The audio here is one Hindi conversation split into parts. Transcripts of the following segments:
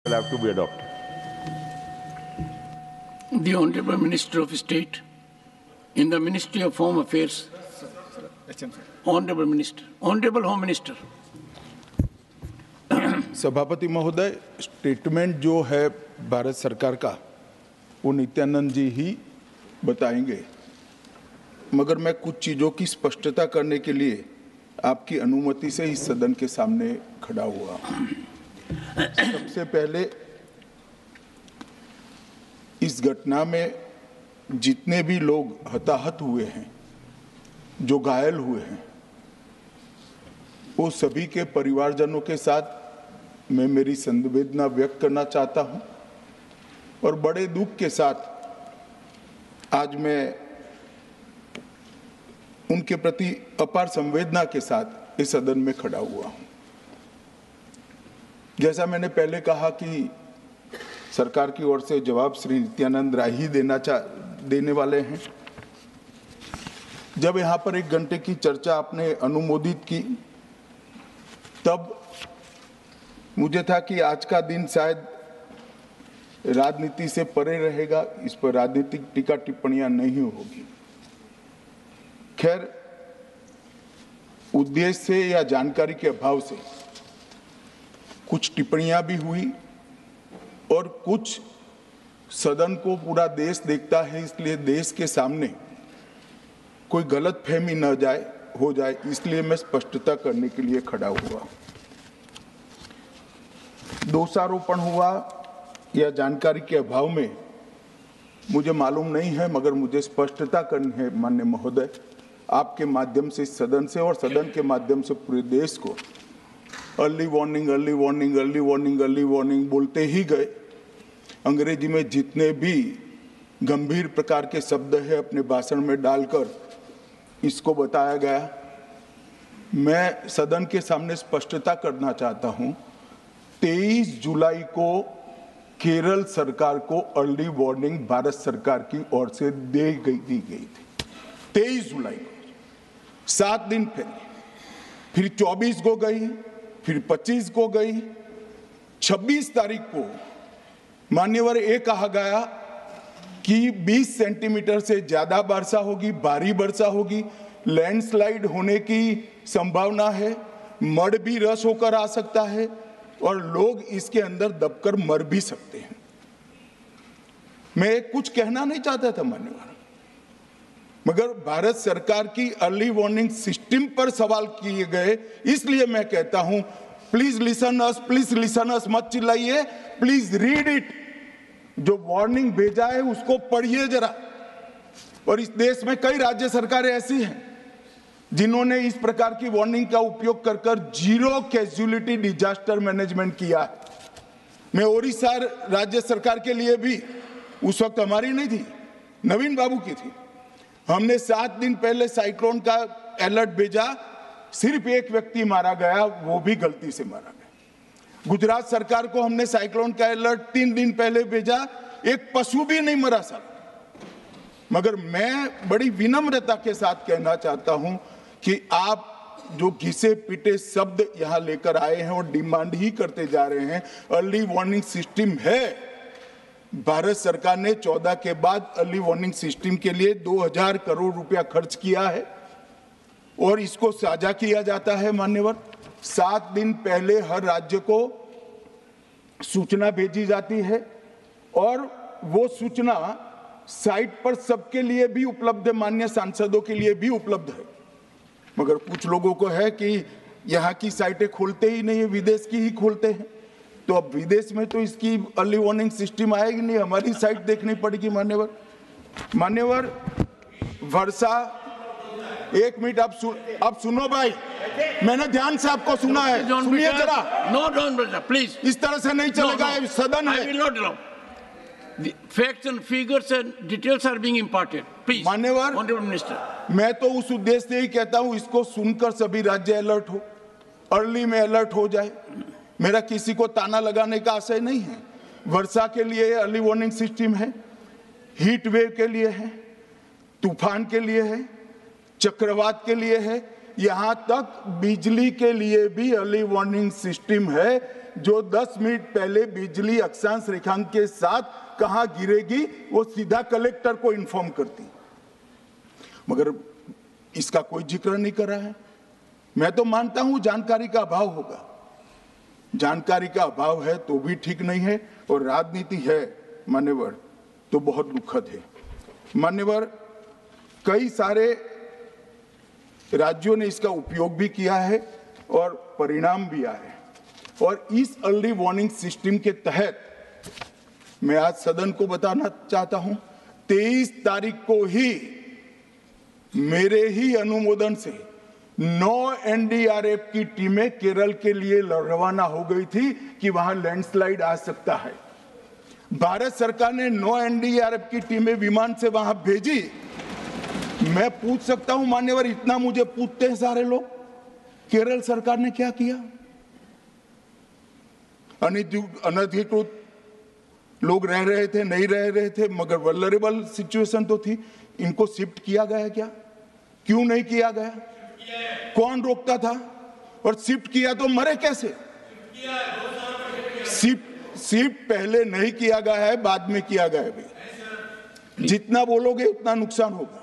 will have to be adopted. The Honorable Minister of State in the Ministry of Home Affairs. Honorable Minister, Honorable Home Minister. सभापति महोदय, स्टेटमेंट जो है भारत सरकार का वो नित्यानंद जी ही बताएंगे, मगर मैं कुछ चीज़ों की स्पष्टता करने के लिए आपकी अनुमति से इस सदन के सामने खड़ा हुआ। सबसे पहले इस घटना में जितने भी लोग हताहत हुए हैं, जो घायल हुए हैं, वो सभी के परिवारजनों के साथ मैं मेरी संवेदना व्यक्त करना चाहता हूं और बड़े दुख के साथ आज मैं उनके प्रति अपार संवेदना के साथ इस सदन में खड़ा हुआ हूं। जैसा मैंने पहले कहा कि सरकार की ओर से जवाब श्री नित्यानंद राय ही देने वाले हैं। जब यहाँ पर 1 घंटे की चर्चा आपने अनुमोदित की, तब मुझे था कि आज का दिन शायद राजनीति से परे रहेगा, इस पर राजनीतिक टीका टिप्पणियां नहीं होगी। खैर, उद्देश्य से या जानकारी के अभाव से कुछ टिप्पणियां भी हुई और कुछ सदन को पूरा देश देखता है, इसलिए देश के सामने कोई गलतफहमी न हो जाए, इसलिए मैं स्पष्टता करने के लिए खड़ा हुआ। दोषारोपण हुआ या जानकारी के अभाव में मुझे मालूम नहीं है, मगर मुझे स्पष्टता करनी है माननीय महोदय, आपके माध्यम से सदन से और सदन के माध्यम से पूरे देश को। Early warning early warning early warning early warning बोलते ही गए। अंग्रेजी में जितने भी गंभीर प्रकार के शब्द है अपने भाषण में डालकर इसको बताया गया। मैं सदन के सामने स्पष्टता करना चाहता हूं, 23 जुलाई को केरल सरकार को अर्ली वार्निंग भारत सरकार की ओर से दी गई थी। 23 जुलाई को, 7 दिन पहले, फिर 24 को गई, फिर 25 को गई, 26 तारीख को मान्यवर ये कहा गया कि 20 सेंटीमीटर से ज्यादा वर्षा होगी, भारी वर्षा होगी, लैंडस्लाइड होने की संभावना है, मड भी रस होकर आ सकता है और लोग इसके अंदर दबकर मर भी सकते हैं। मैं कुछ कहना नहीं चाहता था मान्यवर, मगर भारत सरकार की अर्ली वार्निंग सिस्टम पर सवाल किए गए, इसलिए मैं कहता हूं प्लीज लिसन अस, मत चिल्लाइए, प्लीज रीड इट। जो वार्निंग भेजा है उसको पढ़िए जरा। और इस देश में कई राज्य सरकारें ऐसी हैं जिन्होंने इस प्रकार की वार्निंग का उपयोग कर जीरो कैजुअलिटी डिजास्टर मैनेजमेंट किया है। मैं ओडिशा राज्य सरकार के लिए भी, उस वक्त हमारी नहीं थी, नवीन बाबू की थी, हमने 7 दिन पहले साइक्लोन का अलर्ट भेजा, सिर्फ 1 व्यक्ति मारा गया, वो भी गलती से मारा गया। गुजरात सरकार को हमने साइक्लोन का अलर्ट 3 दिन पहले भेजा, एक पशु भी नहीं मरा साहब। मगर मैं बड़ी विनम्रता के साथ कहना चाहता हूं कि आप जो घिसे पिटे शब्द यहां लेकर आए हैं और डिमांड ही करते जा रहे हैं, अर्ली वार्निंग सिस्टम है। भारत सरकार ने 14 के बाद अर्ली वार्निंग सिस्टम के लिए 2000 करोड़ रुपया खर्च किया है और इसको साझा किया जाता है मान्यवर। 7 दिन पहले हर राज्य को सूचना भेजी जाती है और वो सूचना साइट पर सबके लिए भी उपलब्ध है, मान्य सांसदों के लिए भी उपलब्ध है। मगर कुछ लोगों को है कि यहाँ की साइटें खोलते ही नहीं है, विदेश की ही खोलते हैं। तो अब विदेश में तो इसकी अर्ली वार्निंग सिस्टम आएगी नहीं, हमारी साइट देखनी पड़ेगी मान्यवर। वर्षा, 1 मिनट आप सुनो भाई, मैंने ध्यान से आपको सुना है, सुनिए जरा। नो प्लीज, इस तरह से नहीं चलेगा, सदन है। The facts and figures and details are being imparted. Please, मान्यवर, Honorable Minister. मैं तो उस उद्देश्य से ही कहता हूं इसको सुनकर सभी राज्य अलर्ट हो, अर्ली में अलर्ट हो जाए। मेरा किसी को ताना लगाने का आशय नहीं है। वर्षा के लिए अर्ली वार्निंग सिस्टम है, हीट वेव के लिए है, तूफान के लिए है, चक्रवात के लिए है, यहां तक बिजली के लिए भी अर्ली वार्निंग सिस्टम है। जो 10 मिनट पहले बिजली अक्षांश रेखांक के साथ कहां गिरेगी वो सीधा कलेक्टर को इन्फॉर्म करती, मगर इसका कोई जिक्र नहीं कर रहा है। मैं तो मानता हूं जानकारी का अभाव होगा, जानकारी का अभाव है तो भी ठीक नहीं है, और राजनीति है मान्यवर तो बहुत दुखद है। मान्यवर, कई सारे राज्यों ने इसका उपयोग भी किया है और परिणाम भी आए हैं, और इस अर्ली वार्निंग सिस्टम के तहत मैं आज सदन को बताना चाहता हूं, 23 तारीख को ही मेरे ही अनुमोदन से 9 एनडीआरएफ की टीमें केरल के लिए रवाना हो गई थी कि वहां लैंडस्लाइड आ सकता है। भारत सरकार ने 9 एनडीआरएफ की टीमें विमान से वहां भेजी। मैं पूछ सकता हूं मान्यवर, इतना मुझे पूछते हैं सारे लोग, केरल सरकार ने क्या किया? अनधिकृत लोग रह रहे थे, नहीं रह रहे थे, मगर वल्नरेबल सिचुएशन तो थी। इनको शिफ्ट किया गया क्या? क्यों नहीं किया गया? कौन रोकता था? और शिफ्ट किया तो मरे कैसे? शिफ्ट पहले नहीं किया गया है, बाद में किया गया है। जितना बोलोगे उतना नुकसान होगा।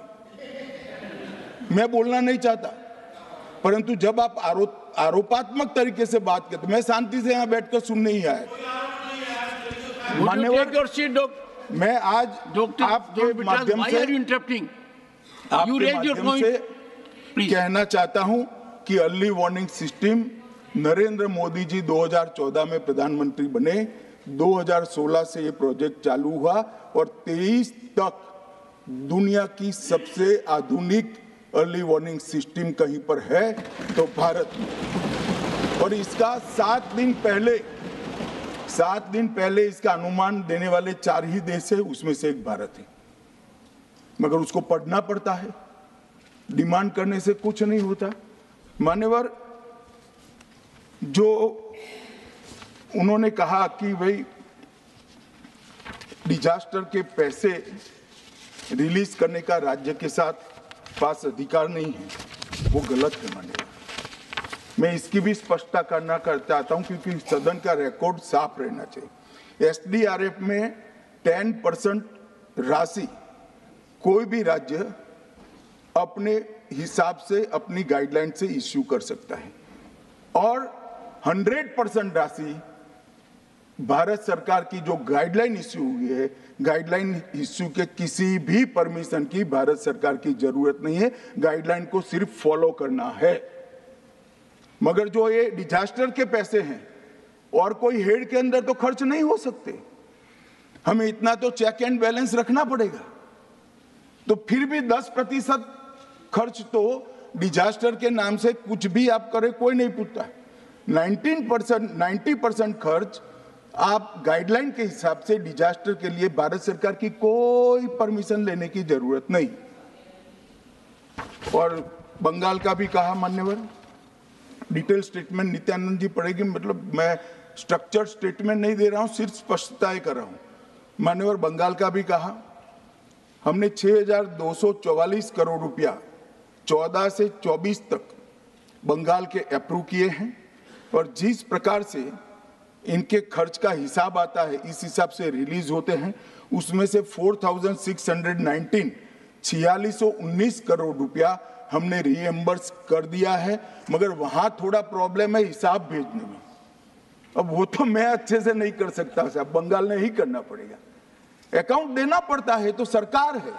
मैं बोलना नहीं चाहता, परंतु जब आप आरोपात्मक तरीके से बात करते, मैं शांति से यहां बैठकर सुनने ही आया। मान्यवर, मैं आज आपके माध्यम से कहना चाहता हूं कि early warning system Narendra Modi ji 2014 में प्रधानमंत्री बने, 2016 से ये प्रोजेक्ट चालू हुआ और 23 तक दुनिया की सबसे आधुनिक अर्ली वार्निंग सिस्टम कहीं पर है तो भारत में। और इसका 7 दिन पहले इसका अनुमान देने वाले 4 ही देश है, उसमें से एक भारत है। मगर उसको पढ़ना पड़ता है, डिमांड करने से कुछ नहीं होता। मान्यवर, जो उन्होंने कहा कि भाई डिजास्टर के पैसे रिलीज करने का राज्य के साथ पास अधिकार नहीं है, वो गलत है। मान्यवर, मैं इसकी भी स्पष्टता करना चाहता हूं क्योंकि सदन का रिकॉर्ड साफ रहना चाहिए। एसडीआरएफ में 10% राशि कोई भी राज्य अपने हिसाब से अपनी गाइडलाइन से इश्यू कर सकता है, और 100% राशि भारत सरकार की जो गाइडलाइन इश्यू हुई है, गाइडलाइन इश्यू के किसी भी परमिशन की भारत सरकार की जरूरत नहीं है, गाइडलाइन को सिर्फ फॉलो करना है। मगर जो ये डिजास्टर के पैसे हैं और कोई हेड के अंदर तो खर्च नहीं हो सकते, हमें इतना तो चेक एंड बैलेंस रखना पड़ेगा। तो फिर भी 10% खर्च तो डिजास्टर के नाम से कुछ भी आप करें कोई नहीं पूछता। 90% खर्च आप गाइडलाइन के हिसाब से डिजास्टर के लिए भारत सरकार की कोई परमिशन लेने की जरूरत नहीं। और बंगाल का भी कहा मान्यवर, डिटेल स्टेटमेंट नित्यानंद जी पढ़ेगी, मतलब मैं स्ट्रक्चर्ड स्टेटमेंट नहीं दे रहा हूं, सिर्फ स्पष्टताएं कर रहा हूं। मान्यवर, बंगाल का भी कहा, हमने 6,244 करोड़ रुपया 14 से 24 तक बंगाल के अप्रूव किए हैं, और जिस प्रकार से इनके खर्च का हिसाब आता है इस हिसाब से रिलीज होते हैं। उसमें से 4,619 4619 करोड़ रुपया हमने रीएम्बर्स कर दिया है, मगर वहां थोड़ा प्रॉब्लम है हिसाब भेजने में। अब वो तो मैं अच्छे से नहीं कर सकता साहब, बंगाल ने ही करना पड़ेगा। अकाउंट देना पड़ता है तो सरकार है,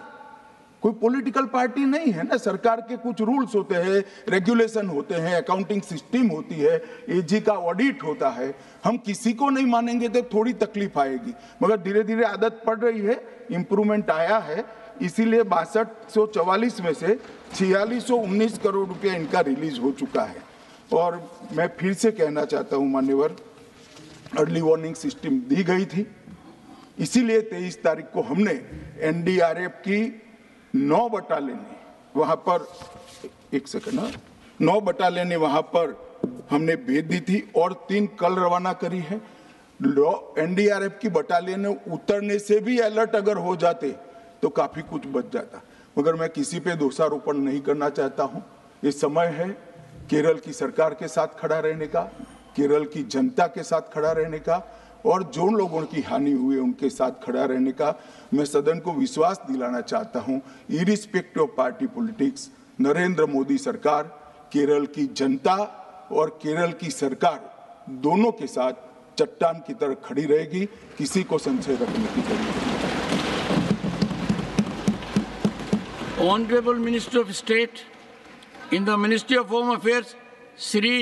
कोई पॉलिटिकल पार्टी नहीं है ना। सरकार के कुछ रूल्स होते हैं, रेगुलेशन होते हैं, अकाउंटिंग सिस्टम होती है, एजी का ऑडिट होता है। हम किसी को नहीं मानेंगे तो थोड़ी तकलीफ आएगी, मगर धीरे धीरे आदत पड़ रही है, इंप्रूवमेंट आया है। इसीलिए 6244 में से 4619 करोड़ रुपया इनका रिलीज हो चुका है। और मैं फिर से कहना चाहता हूं मान्यवर, अर्ली वार्निंग सिस्टम दी गई थी, इसीलिए 23 तारीख को हमने एनडीआरएफ की 9 बटालियन वहां पर 9 बटालियन वहां पर हमने भेज दी थी, और 3 कल रवाना करी है। एनडीआरएफ की बटालियन उतरने से भी अलर्ट अगर हो जाते तो काफी कुछ बच जाता, मगर मैं किसी पे दोषारोपण नहीं करना चाहता हूं। ये समय है केरल की सरकार के साथ खड़ा रहने का, केरल की जनता के साथ खड़ा रहने का और जो लोगों की हानि हुई है उनके साथ खड़ा रहने का मैं सदन को विश्वास दिलाना चाहता हूं। Irrespective of party politics, Narendra Modi सरकार केरल की जनता और केरल की सरकार दोनों के साथ चट्टान की तरह खड़ी रहेगी, किसी को संशय रखने की जरूरत नहीं। Honorable Minister of State in the Ministry of Home Affairs, Shri